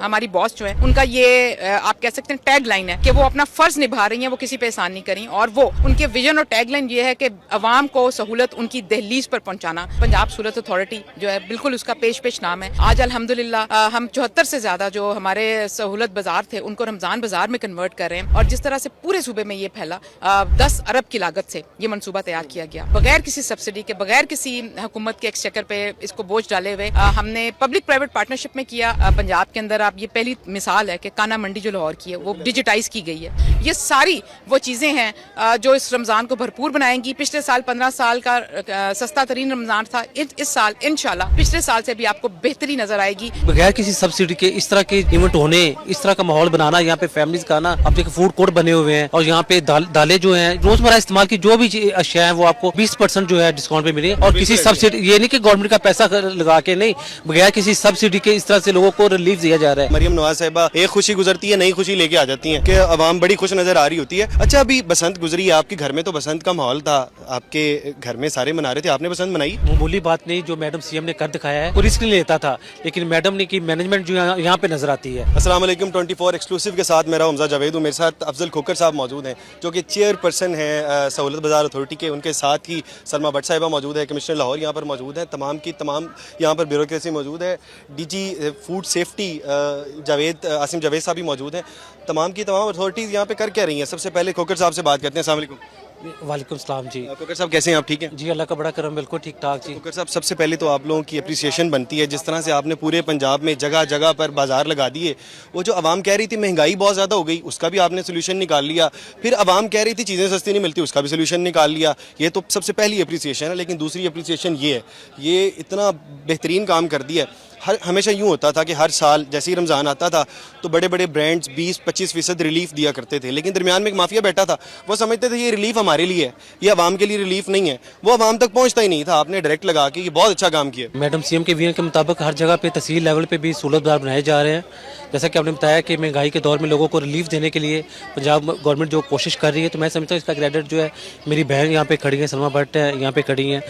हमारी बॉस जो है उनका ये आप कह सकते हैं टैग लाइन है कि वो अपना फर्ज निभा रही हैं, वो किसी पे एहसान नहीं करी, और वो उनके विजन और टैग लाइन ये है कि अवाम को सहूलत उनकी दहलीज पर पहुंचाना। पंजाब सहूलत अथॉरिटी जो है बिल्कुल उसका पेश नाम है। आज अल्हम्दुलिल्लाह हम 74 से ज्यादा जो हमारे सहूलत बाजार थे उनको रमजान बाजार में कन्वर्ट कर रहे हैं, और जिस तरह से पूरे सूबे में ये फैला 10 अरब की लागत से ये मनसूबा तैयार किया गया, बगैर किसी सब्सिडी के, बगैर किसी हुकूमत के एक्सचेकर पे इसको बोझ डाले हुए हमने पब्लिक प्राइवेट पार्टनरशिप में किया। पंजाब के अंदर आप ये पहली मिसाल है कि काना मंडी जो लाहौर की है वो डिजिटाइज की गई है। ये सारी वो चीजें हैं जो इस रमजान को भरपूर बनाएंगी। पिछले साल 15 साल का सस्ता तरीन रमजान था, इस साल इंशाल्लाह पिछले साल से भी आपको बेहतरी नजर आएगी। बगैर किसी सब्सिडी के इस तरह के इवेंट होने, इस तरह का माहौल बनाना, यहाँ पे फैमिलीज का आना, अब देखिए फूड कोर्ट बने हुए हैं, और यहाँ पे दालें जो हैं रोजमर्रा इस्तेमाल की जो भी अशिया है वो आपको 20% जो है डिस्काउंट पे मिले, और किसी सब्सिडी, ये नहीं कि गवर्नमेंट का पैसा लगा के नहीं, बगैर किसी सब्सिडी के इस तरह से लोगों को रिलीफ दिया जा रहा है। मरियम नवाज साहिबा एक खुशी गुजरती है, नई खुशी लेके आ जाती है कि अवाम बड़ी खुश नजर आ रही होती है। अच्छा, अभी बसंत गुजरी है आपके घर में, तो बसंत का माहौल था, आपके घर में सारे मना रहे थे, आपने बसंत मनाई? मामूली बात नहीं, जो मैडम सीएम ने कर दिखाया है, वो रिस्क नहीं लेता था, लेकिन मैडम ने की मैनेजमेंट जो यहाँ पे नजर आती है। अस्सलाम वालेकुम, 24 एक्सक्लूसिव के साथ मेरा हमजा जावेद हूँ। मेरे साथ अफजल खोकर साहब मौजूद हैं जो कि चेयरपर्सन है सहूलत बाजार अथॉरिटी के। उनके साथ ही सलमा भट्ट साहिबा मौजूद है, कमिश्नर लाहौर यहाँ पर मौजूद है। तमाम की तमाम यहाँ पर ब्यूरोक्रेसी मौजूद है। DG food safety Asim Javed साहब भी मौजूद हैं। तमाम की तमाम अथॉरिटीज़ यहाँ पे कर क्या रही हैं? सबसे पहले खोकर साहब से बात करते हैं। अस्सलाम वालेकुम। वालेकुम सलाम जी। खोकर साहब कैसे हैं आप? ठीक हैं जी, अल्लाह का बड़ा करम, बिल्कुल ठीक ठाक जी। खोकर साहब, सबसे पहले तो आप लोगों की अप्रिसिएशन बनती है जिस तरह से आपने पूरे पंजाब में जगह जगह पर बाजार लगा दिए। वो जो आवाम कह रही थी महंगाई बहुत ज़्यादा हो गई, उसका भी आपने सोल्यूशन निकाल लिया। फिर आवाम कह रही थी चीज़ें सस्ती नहीं मिलती, उसका भी सोल्यूशन निकाल लिया। ये तो सबसे पहली अप्रिसिएशन है। लेकिन दूसरी अप्रिसिएशन ये है, ये इतना बेहतरीन काम कर दिया। हमेशा यूँ होता था कि हर साल जैसे ही रमज़ान आता था तो बड़े बड़े ब्रांड्स 20-25% रिलीफ दिया करते थे, लेकिन दरमियान में एक माफिया बैठा था, वो समझते थे ये रिलीफ हमारे लिए है, ये आवाम के लिए रिलीफ नहीं है, वो आवाम तक पहुंचता ही नहीं था। आपने डायरेक्ट लगा के ये बहुत अच्छा काम किया। मैडम सीएम के विजन के मुताबिक हर जगह पे तहसील लेवल पे भी सहूलत बाजार बनाए जा रहे हैं। जैसा कि आपने बताया कि महंगाई के दौर में लोगों को रिलीफ देने के लिए पंजाब गवर्नमेंट जो कोशिश कर रही है, तो मैं समझता हूँ इसका क्रेडिट जो है मेरी बहन यहाँ पे खड़ी है, सलमा भट्ट है यहाँ पे खड़ी हैं,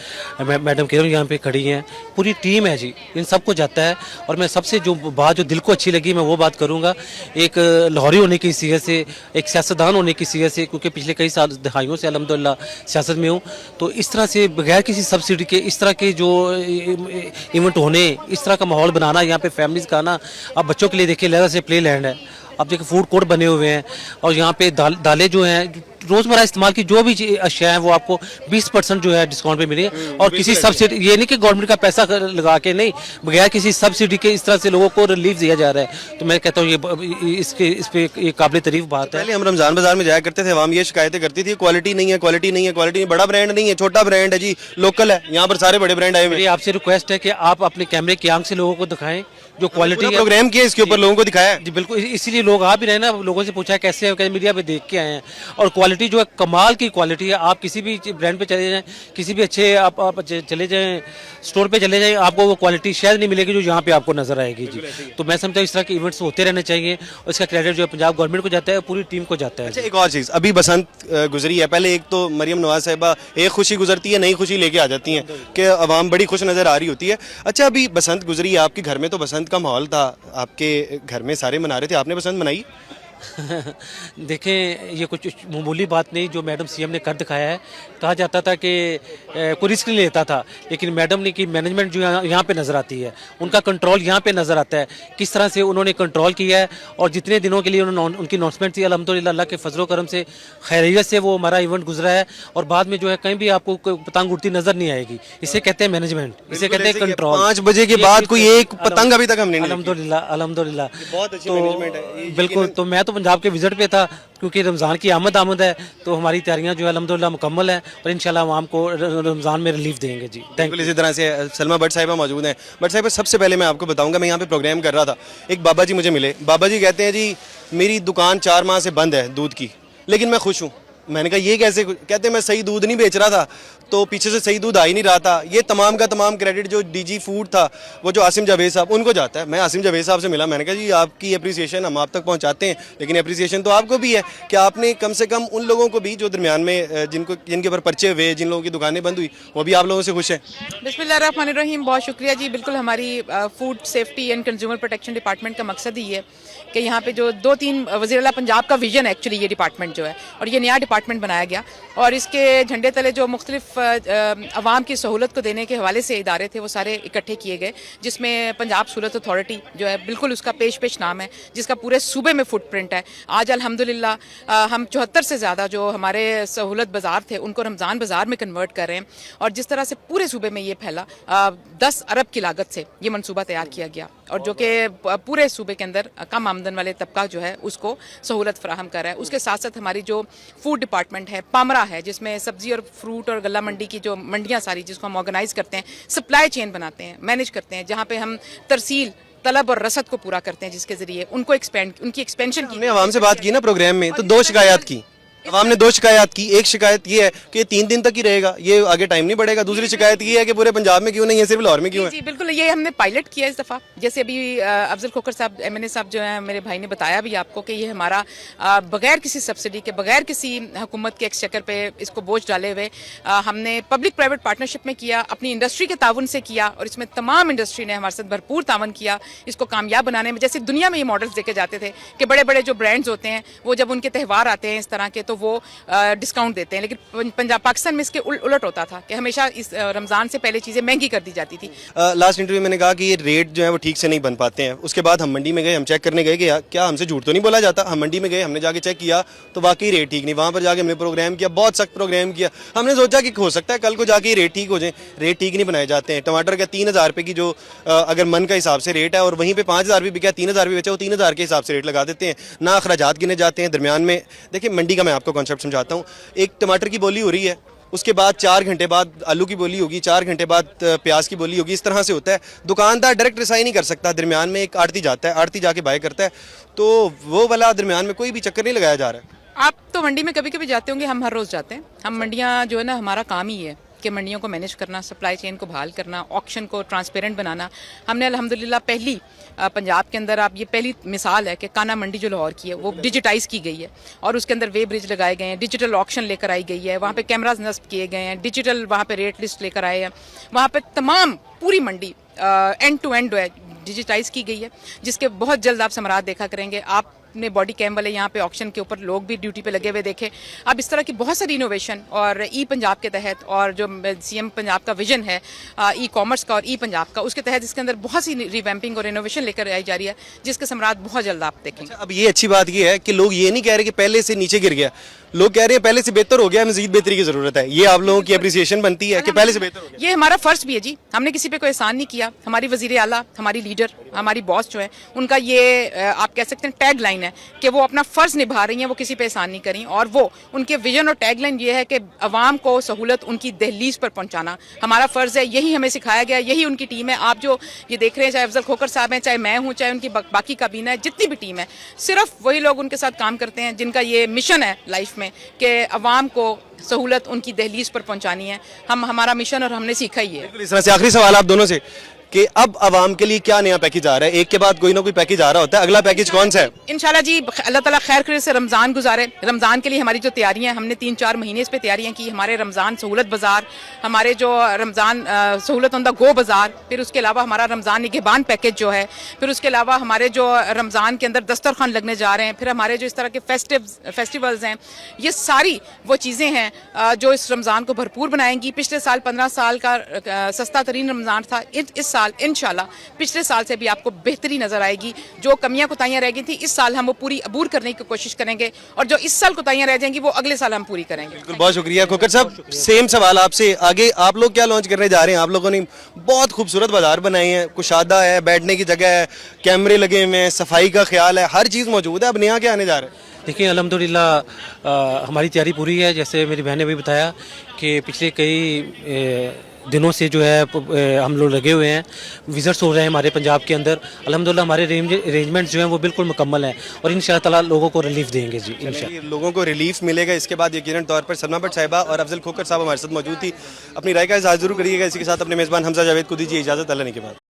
मैडम किरण यहाँ पे खड़ी हैं, पूरी टीम है जी, इन सबको जाता है। और मैं सबसे जो बात जो दिल को अच्छी लगी मैं वो बात करूँगा, एक लाहौरी होने की सीरत से, एक सियासतदान होने की सीरत से, क्योंकि पिछले कई साल दहाइयों से अल्हम्दुलिल्लाह सियासत में हूँ, तो इस तरह से बगैर किसी सब्सिडी के इस तरह के जो इवेंट होने, इस तरह का माहौल बनाना, यहाँ पे फैमिलीज का आना, अब बच्चों के लिए देखिए लहरा से प्ले लैंड है, अब देखिए फूड कोर्ट बने हुए हैं, और यहाँ पे दालें जो हैं रोजमर्रा इस्तेमाल की जो भी अशिया है वो आपको 20% जो है डिस्काउंट पे मिले, और किसी सब्सिडी, ये नहीं कि गवर्नमेंट का पैसा लगा के नहीं, बगैर किसी सब्सिडी के इस तरह से लोगों को रिलीफ दिया जा रहा है। तो मैं कहता हूँ ये इस पे ये काबिल तारीफ बात है। पहले हम रमजान बाजार में जाया करते थे, आवाम ये शिकायतें करती थी क्वालिटी नहीं है, क्वालिटी नहीं है, क्वालिटी नहीं, बड़ा ब्रांड नहीं है, छोटा ब्रांड है जी, लोकल है। यहाँ पर सारे बड़े ब्रांड आए हुए। मेरी आपसे रिक्वेस्ट है कि आप अपने कैमरे की आंख से लोगों को दिखाएं जो क्वालिटी है। प्रोग्राम किया इसके ऊपर, लोगों को दिखाया जी बिल्कुल, इसीलिए लोग आ भी रहे ना, लोगों से पूछा कैसे है, मीडिया पे देख के आए हैं, और क्वालिटी जो है कमाल की क्वालिटी है। आप किसी भी ब्रांड पे चले जाएं, किसी भी अच्छे आप चले जाएं, स्टोर पे चले जाएं, आपको वो क्वालिटी शायद नहीं मिलेगी जो यहाँ पे आपको नजर आएगी जी। तो मैं समझता हूँ इस तरह के इवेंट्स होते रहने चाहिए, और इसका क्रेडिट जो है पंजाब गवर्नमेंट को जाता है, पूरी टीम को जाता है। अच्छा, एक और चीज़, अभी बसंत गुजरी है, पहले एक तो मरियम नवाज साहिबा एक खुशी गुजरती है, नई खुशी लेके आ जाती हैं कि अवाम बड़ी खुश नजर आ रही होती है। अच्छा, अभी बसंत गुजरी है आपके घर में, तो बसंत का माहौल था, आपके घर में सारे मना रहे थे, आपने बसंत मनाई? देखें, ये कुछ मामूली बात नहीं, जो मैडम सीएम ने कर दिखाया है। कहा जाता था कि कोई रिस्क नहीं लेता था, लेकिन मैडम ने की मैनेजमेंट जो यहाँ पे नज़र आती है, उनका कंट्रोल यहाँ पे नज़र आता है, किस तरह से उन्होंने कंट्रोल किया है। और जितने दिनों के लिए उनकी अनाउंसमेंट थी, अल्हम्दुलिल्लाह अल्लाह के फजलो करम से खैरियत से वो हमारा इवेंट गुजरा है, और बाद में जो है कहीं भी आपको पतंग उड़ती नजर नहीं आएगी। इसे कहते हैं मैनेजमेंट, इसे कहते हैं कंट्रोल। 5 बजे के बाद कोई एक पतंग अभी तक हमने नहीं, अल्हम्दुलिल्लाह बहुत अच्छी मैनेजमेंट है। बिल्कुल, तो मैं तो पंजाब के विजिट पे था, क्योंकि रमज़ान की आमद है, तो हमारी तैयारियां जो है अल्हम्दुलिल्लाह मुकम्मल है, और इंशाल्लाह आवाम को रमज़ान में रिलीफ देंगे जी। Thank you. इसी तरह से सलमा भट्ट साहिबा मौजूद हैं। भट्ट साहिबा, सबसे पहले मैं आपको बताऊंगा, मैं यहाँ पे प्रोग्राम कर रहा था, एक बाबा जी मुझे मिले। बाबा जी कहते हैं जी मेरी दुकान 4 माह से बंद है दूध की, लेकिन मैं खुश हूँ, मैंने कहा ये कैसे, कहते मैं सही दूध नहीं बेच रहा था, तो पीछे से सही दूध आ ही नहीं रहा था। ये तमाम का तमाम क्रेडिट जो डीजी फूड था वो जो आसिम जावेद साहब, उनको जाता है। मैं आसिम जावेद साहब से मिला, मैंने कहा जी आपकी अप्रिसिएशन हम आप तक पहुंचाते हैं, लेकिन अप्रिसिएशन तो आपको भी है कि आपने कम से कम उन लोगों को भी जो दरमियान में जिनके ऊपर पर्चे हुए, जिन लोगों की दुकानें बंद हुई, वो भी आप लोगों से खुश हैं। बिस्मिल्लाहिर्रहमानिर्रहीम, बहुत शुक्रिया जी। बिल्कुल हमारी food safety and consumer protection department का मकसद ही है कि यहाँ पे जो 2-3 वज़ीर आला पंजाब का विजन है एक्चुअली ये डिपार्टमेंट जो है, और ये नया डिपार्टमेंट बनाया गया, और इसके झंडे तले जो मुख्तलिफ अवाम की सहूलत को देने के हवाले से इदारे थे वो सारे इकट्ठे किए गए, जिसमें पंजाब सहूलत अथॉरिटी जो है बिल्कुल उसका पेश नाम है, जिसका पूरे सूबे में फुटप्रिंट है। आज अल्हम्दुलिल्लाह हम 74 से ज़्यादा जो हमारे सहूलत बाज़ार थे उनको रमज़ान बाज़ार में कन्वर्ट कर रहे हैं, और जिस तरह से पूरे सूबे में ये फैला 10 अरब की लागत से ये मनसूबा तैयार किया गया, और जो कि पूरे सूबे के अंदर कम आमदन वाले तबका जो है उसको सहूलत फराहम कर रहा है। उसके साथ साथ हमारी जो फूड डिपार्टमेंट है, पामरा है, जिसमें सब्जी और फ्रूट और गला मंडी की जो मंडियाँ सारी जिसको हम ऑर्गेनाइज करते हैं, सप्लाई चेन बनाते हैं, मैनेज करते हैं, जहाँ पे हम तरसील तलब और रसद को पूरा करते हैं, जिसके जरिए उनको उनकी एक्सपेंशन की। हमने आवाम से बात की ना प्रोग्राम में, तो 2 शिकायत की आवाम ने, 2 शिकायत की। एक शिकायत ये है कि ये 3 दिन तक ही रहेगा, ये आगे टाइम नहीं बढ़ेगा। दूसरी शिकायत ये है कि पूरे पंजाब में क्यों नहीं है, सिर्फ लाहौर में क्यों है। जी बिल्कुल, ये हमने पायलट किया इस दफ़ा। जैसे अभी अफजल खोखर साहब MNA साहब जो है मेरे भाई ने बताया भी आपको कि ये हमारा बगैर किसी सब्सिडी के, बगैर किसी हुकूमत के एक्सचेकर पे इसको बोझ डाले हुए हमने पब्लिक प्राइवेट पार्टनरशिप में किया, अपनी इंडस्ट्री के ताउन से किया, और इसमें तमाम इंडस्ट्री ने हमारे साथ भरपूर तावन किया इसको कामयाब बनाने में। जैसे दुनिया में ये मॉडल्स देखे जाते थे कि बड़े बड़े जो ब्रांड्स होते हैं वो जब उनके त्यौहार आते हैं इस तरह के तो वो डिस्काउंट देते हैं, लेकिन पंजाब पाकिस्तान में इसके उलट होता था कि हमेशा इस रमज़ान से पहले चीज़ें महंगी कर दी जाती थी। लास्ट इंटरव्यू में मैंने कहा कि ये रेट जो है वो ठीक से नहीं बन पाते हैं। उसके बाद हम मंडी में गए, हम चेक करने गए कि क्या हमसे झूठ तो नहीं बोला जाता। हम मंडी में गए, हमने जाके चेक किया तो वाकई रेट ठीक नहीं। वहाँ पर जाके हमने प्रोग्राम किया, बहुत सख्त प्रोग्राम किया। हमने सोचा कि हो सकता है कल को जाके रेट ठीक हो जाए, रेट ठीक नहीं बनाए जाते हैं। टमाटर का 3000 रुपये की जो अगर मन का हिसाब से रेट है, और वहीं पर 5000 भी बिका, 3000 भी बेचा, वो 3000 के हिसाब से रेट लगा देते हैं, ना अखराजात गिने जाते हैं दरमियान में। देखिए मंडी का मैं आपको कॉन्सेप्ट समझाता हूँ। एक टमाटर की बोली हो रही है, उसके बाद 4 घंटे बाद आलू की बोली होगी, 4 घंटे बाद प्याज की बोली होगी। इस तरह से होता है। दुकानदार डायरेक्ट रिसाई नहीं कर सकता, दरमियान में एक आड़ती जाता है, आड़ती जाके बाय करता है, तो वो वाला दरमियान में कोई भी चक्कर नहीं लगाया जा रहा है। आप तो मंडी में कभी कभी जाते होंगे, हम हर रोज़ जाते हैं। हम मंडियाँ जो है ना, हमारा काम ही है कि मंडियों को मैनेज करना, सप्लाई चेन को बहाल करना, ऑक्शन को ट्रांसपेरेंट बनाना। हमने अल्हम्दुलिल्लाह पहली पंजाब के अंदर आप ये पहली मिसाल है कि काना मंडी जो लाहौर की है वो डिजिटाइज की गई है, और उसके अंदर वे ब्रिज लगाए गए हैं, डिजिटल ऑक्शन लेकर आई गई है, वहाँ पे कैमराज नस्ब किए गए हैं, डिजिटल वहाँ पे रेट लिस्ट लेकर आए हैं, वहाँ पे तमाम पूरी मंडी एंड टू एंड डिजिटाइज की गई है, जिसके बहुत जल्द आप समरात देखा करेंगे। आप ने बॉडी कैम वाले यहाँ पे ऑक्शन के ऊपर लोग भी ड्यूटी पे लगे हुए देखे। अब इस तरह की बहुत सारी इनोवेशन, और ई पंजाब के तहत, और जो CM पंजाब का विजन है ई कॉमर्स का और ई पंजाब का, उसके तहत इसके अंदर बहुत सी रिवैम्पिंग और इनोवेशन लेकर आई जा रही है, जिसके समरात बहुत जल्द आप देखेंगे। अब ये अच्छी बात ये है कि लोग ये नहीं कह रहे कि पहले से नीचे गिर गया, लोग कह रहे हैं पहले से बेहतर हो गया, मजीद बेहतरी की जरूरत है। ये आप लोगों की अप्रिसिएशन बनती है कि पहले से बेहतर हो गया। ये हमारा फर्ज भी है जी, हमने किसी पे कोई एहसान नहीं किया। हमारी वजीर आला, हमारी लीडर, हमारी बॉस जो है, उनका ये आप कह सकते हैं टैग लाइन है कि वो अपना फर्ज निभा रही हैं, वो किसी पे एहसान नहीं करी, और वो उनके विजन और टैग लाइन ये है कि अवाम को सहूलत उनकी दहलीज पर पहुंचाना हमारा फर्ज है। यही हमें सिखाया गया, यही उनकी टीम है। आप जो ये देख रहे हैं, चाहे अफजल खोखर साहब हैं, चाहे मैं हूँ, चाहे उनकी बाकी काबीना है, जितनी भी टीम है, सिर्फ वही लोग उनके साथ काम करते हैं जिनका ये मिशन है लाइफ में कि अवाम को सहूलत उनकी दहलीज पर पहुंचानी है। हमारा मिशन और हमने सीखा ही है। इस तरह से आखिरी सवाल आप दोनों से कि अब आवाम के लिए क्या नया पैकेज आ रहा है? एक के बाद कोई ना कोई पैकेज आ रहा होता है, अगला पैकेज कौन सा है? इंशाल्लाह जी, अल्लाह ताला खैर खैर से रमज़ान गुजारे। रमज़ान के लिए हमारी जो तैयारियां, हमने 3-4 महीने इस पे तैयारियां की। हमारे रमज़ान सहूलत बाज़ार, हमारे जो रमज़ान सहूलत ऑन द गो बाज़ार, फिर उसके अलावा हमारा रमज़ान निगहबान पैकेज जो है, फिर उसके अलावा हमारे जो रमज़ान के अंदर दस्तरखान लगने जा रहे हैं, फिर हमारे जो इस तरह के फेस्टिवल्स हैं, ये सारी वो चीज़ें हैं जो इस रमज़ान को भरपूर बनाएंगी। पिछले साल 15 साल का सस्ता तरीन रमज़ान था, इस साल इंशाल्लाह पिछले साल से भी आपको बेहतरी नजर आएगी। जो कमियां कोताहियां रह गई थी इस साल हम वो पूरी अबूर करने की कोशिश करेंगे, और जो इस साल कोताहियां रह जाएंगी वो अगले साल हम पूरी करेंगे। बिल्कुल, बहुत शुक्रिया खोखर साहब। सेम सवाल आपसे, आगे आप लोग क्या लॉन्च करने जा रहे हैं? आप लोगों ने बहुत खूबसूरत बाजार बनाए हैं, कुशादा है, बैठने की जगह है, कैमरे लगे हुए हैं, सफाई का ख्याल है, हर चीज़ मौजूद है। अब नया क्या आने जा रहा है? देखिए अल्हम्दुलिल्लाह हमारी तैयारी पूरी है। जैसे मेरी बहन ने भी बताया कि पिछले कई दिनों से जो है हम लोग लगे हुए हैं, विजिट्स हो रहे हैं हमारे पंजाब के अंदर। अल्हम्दुलिल्लाह हमारे अरेंजमेंट्स जो हैं वो बिल्कुल मुकम्मल हैं और इंशाअल्लाह ताला लोगों को रिलीफ देंगे जी इंशाअल्लाह। लोगों को रिलीफ मिलेगा इसके बाद यकीनन तौर पर सलमा भट्ट साहिबा और अफजल खोकर साहब हमारे साथ मौजूद थी। अपनी राय का इज़हार जरूर करिएगा। इसी के साथ अपने मेज़बान हमजा जावेद को दीजिए इजाज़त। अल्लाह ने के बाद।